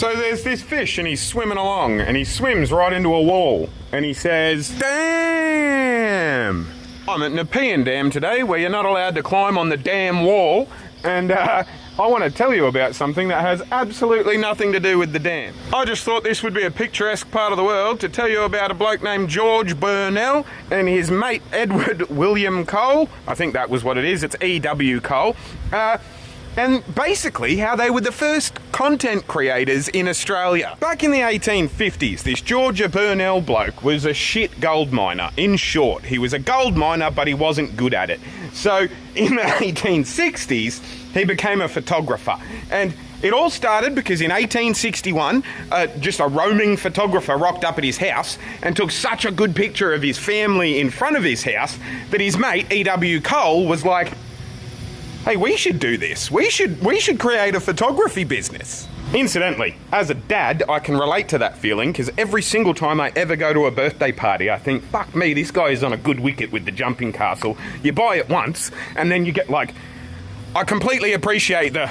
So there's this fish and he's swimming along and he swims right into a wall and he says, damn! I'm at Nepean Dam today where you're not allowed to climb on the damn wall, and I want to tell you about something that has absolutely nothing to do with the dam. I just thought this would be a picturesque part of the world to tell you about a bloke named George Burnell and his mate Edward William Cole. I think that was what it is, it's E.W. Cole. And basically how they were the first content creators in Australia. Back in the 1850s, this George Burnell bloke was a shit gold miner. In short, he was a gold miner, but he wasn't good at it. So in the 1860s, he became a photographer. And it all started because in 1861, just a roaming photographer rocked up at his house and took such a good picture of his family in front of his house that his mate, E.W. Cole, was like, hey, we should do this. We should create a photography business. Incidentally, as a dad, I can relate to that feeling because every single time I ever go to a birthday party, I think, fuck me, this guy is on a good wicket with the jumping castle. You buy it once, and then you get like, I completely appreciate the,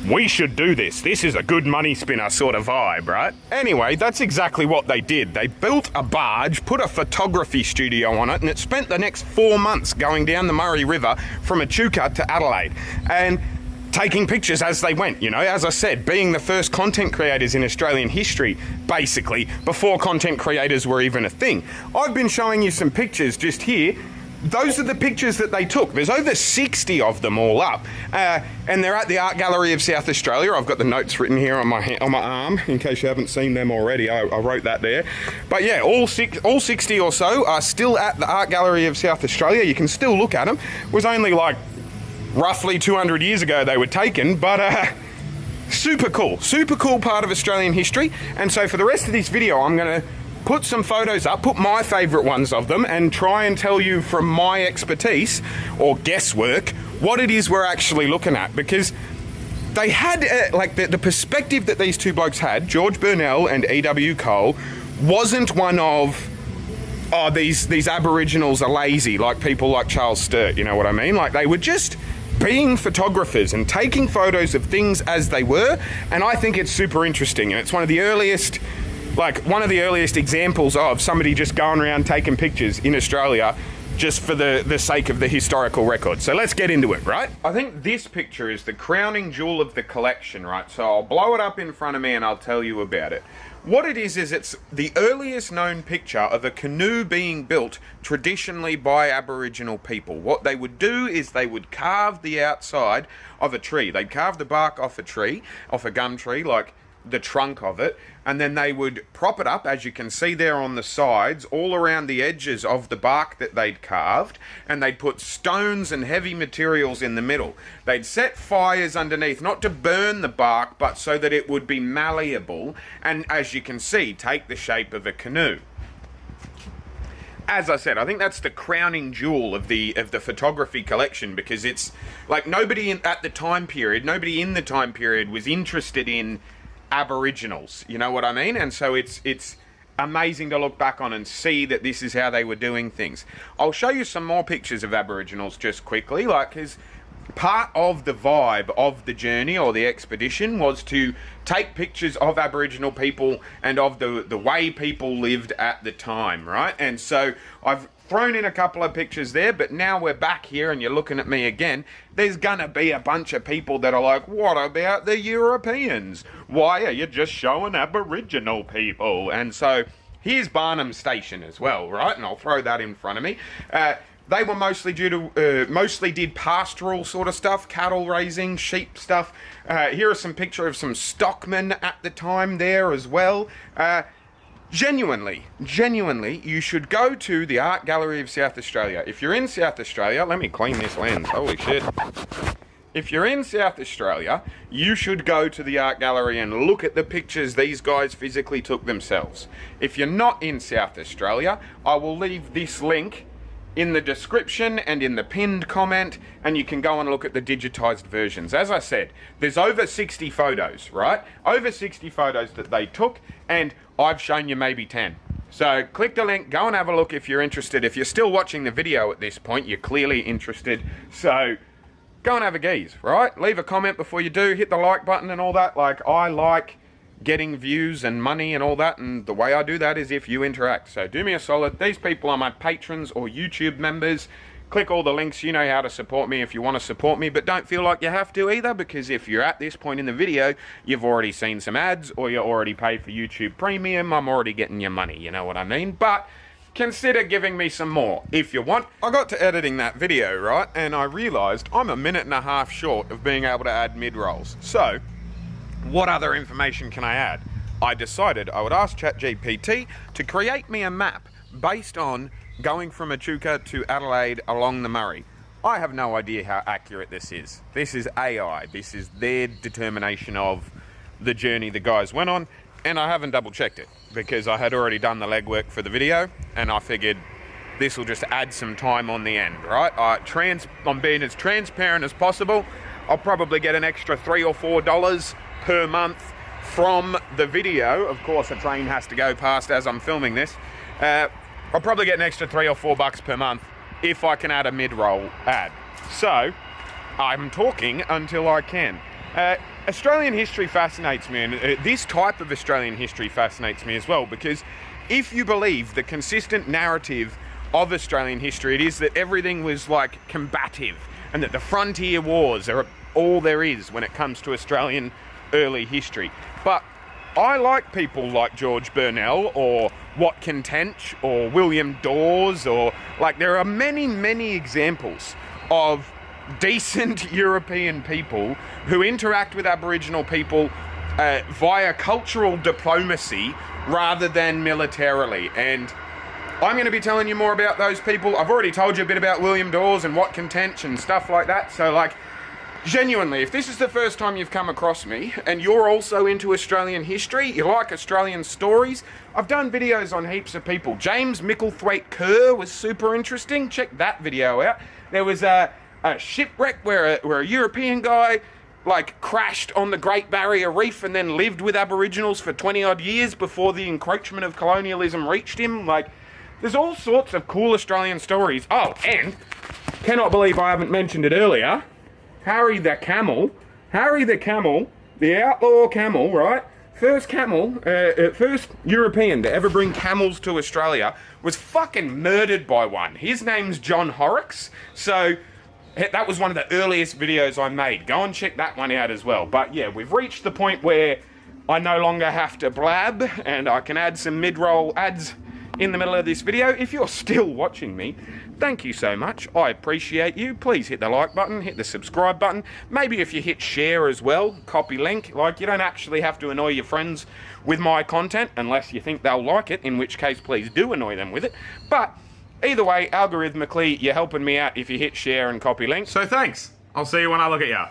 we should do this. This is a good money spinner sort of vibe, right? Anyway, that's exactly what they did. They built a barge, put a photography studio on it, and it spent the next 4 months going down the Murray River from Echuca to Adelaide and taking pictures as they went, you know, as I said, being the first content creators in Australian history, basically, before content creators were even a thing. I've been showing you some pictures just here. Those are the pictures that they took. There's over 60 of them all up, and they're at the Art Gallery of South Australia. I've got the notes written here on my arm, in case you haven't seen them already. I wrote that there. But yeah, all 60 or so are still at the Art Gallery of South Australia. You can still look at them. It was only like roughly 200 years ago they were taken, but super cool part of Australian history. And so for the rest of this video, I'm going to put some photos up, put my favourite ones of them, and try and tell you from my expertise, or guesswork, what it is we're actually looking at. Because they had, like, the perspective that these two blokes had, George Burnell and E.W. Cole, wasn't one of, oh, these Aboriginals are lazy, like people like Charles Sturt, you know what I mean? Like, they were just being photographers and taking photos of things as they were, and I think it's super interesting, and it's one of the earliest examples of somebody just going around taking pictures in Australia just for the sake of the historical record. So let's get into it, right? I think this picture is the crowning jewel of the collection, right? So I'll blow it up in front of me and I'll tell you about it. What it is it's the earliest known picture of a canoe being built traditionally by Aboriginal people. What they would do is they would carve the outside of a tree. They'd carve the bark off a tree, off a gum tree, like the trunk of it, and then they would prop it up, as you can see there on the sides, all around the edges of the bark that they'd carved, and they'd put stones and heavy materials in the middle. They'd set fires underneath, not to burn the bark, but so that it would be malleable, and as you can see, take the shape of a canoe. As I said, I think that's the crowning jewel of the photography collection, because it's like nobody in the time period was interested in Aboriginals, you know what I mean? And so it's amazing to look back on and see that this is how they were doing things. I'll show you some more pictures of Aboriginals just quickly, like, because part of the vibe of the journey or the expedition was to take pictures of Aboriginal people and of the way people lived at the time, right? And so I've thrown in a couple of pictures there, but now we're back here and you're looking at me again. There's gonna be a bunch of people that are like, what about the Europeans? Why are you just showing Aboriginal people? And so here's Barnum Station as well, right? And I'll throw that in front of me. They were mostly mostly did pastoral sort of stuff, cattle raising, sheep stuff. Here are some pictures of some stockmen at the time there as well. Genuinely, you should go to the Art Gallery of South Australia. If you're in South Australia, let me clean this lens, holy shit. If you're in South Australia, you should go to the Art Gallery and look at the pictures these guys physically took themselves. If you're not in South Australia, I will leave this link in the description and in the pinned comment, and you can go and look at the digitized versions. As I said, there's over 60 photos, right? Over 60 photos that they took, and I've shown you maybe 10. So click the link, go and have a look if you're interested. If you're still watching the video at this point, you're clearly interested. So go and have a geeze, right? Leave a comment before you do, hit the like button and all that. Like, I like getting views and money and all that, and the way I do that is if you interact. So do me a solid, these people are my patrons or YouTube members. Click all the links, you know how to support me if you want to support me, but don't feel like you have to either, because if you're at this point in the video, you've already seen some ads, or you're already paid for YouTube Premium, I'm already getting your money, you know what I mean? But consider giving me some more, if you want. I got to editing that video, right, and I realised I'm a minute and a half short of being able to add mid-rolls. So, what other information can I add? I decided I would ask ChatGPT to create me a map based on going from Echuca to Adelaide along the Murray. I have no idea how accurate this is. This is AI. This is their determination of the journey the guys went on, and I haven't double checked it because I had already done the legwork for the video, and I figured this will just add some time on the end, right? I'm being as transparent as possible. I'll probably get an extra $3 or $4 per month from the video. Of course, a train has to go past as I'm filming this. I'll probably get an extra $3 or $4 per month if I can add a mid-roll ad. So, I'm talking until I can. Australian history fascinates me, and this type of Australian history fascinates me as well, because if you believe the consistent narrative of Australian history, it is that everything was like combative, and that the frontier wars are all there is when it comes to Australian early history. But I like people like George Burnell or Watkin Tench or William Dawes, or like there are many, many examples of decent European people who interact with Aboriginal people via cultural diplomacy rather than militarily. And I'm going to be telling you more about those people. I've already told you a bit about William Dawes and Watkin Tench and stuff like that. So like, genuinely, if this is the first time you've come across me and you're also into Australian history, you like Australian stories, I've done videos on heaps of people. James Micklethwaite Kerr was super interesting. Check that video out. There was a shipwreck where a European guy like crashed on the Great Barrier Reef and then lived with Aboriginals for 20 odd years before the encroachment of colonialism reached him. Like, there's all sorts of cool Australian stories. Oh, and cannot believe I haven't mentioned it earlier. Harry the Camel, the outlaw camel, right? First European to ever bring camels to Australia, was fucking murdered by one. His name's John Horrocks. So that was one of the earliest videos I made. Go and check that one out as well. But yeah, we've reached the point where I no longer have to blab, and I can add some mid-roll ads in the middle of this video. If you're still watching me, thank you so much. I appreciate you. Please hit the like button, hit the subscribe button. Maybe if you hit share as well, copy link. Like, you don't actually have to annoy your friends with my content unless you think they'll like it, in which case please do annoy them with it. But either way, algorithmically, you're helping me out if you hit share and copy link. So thanks. I'll see you when I look at ya.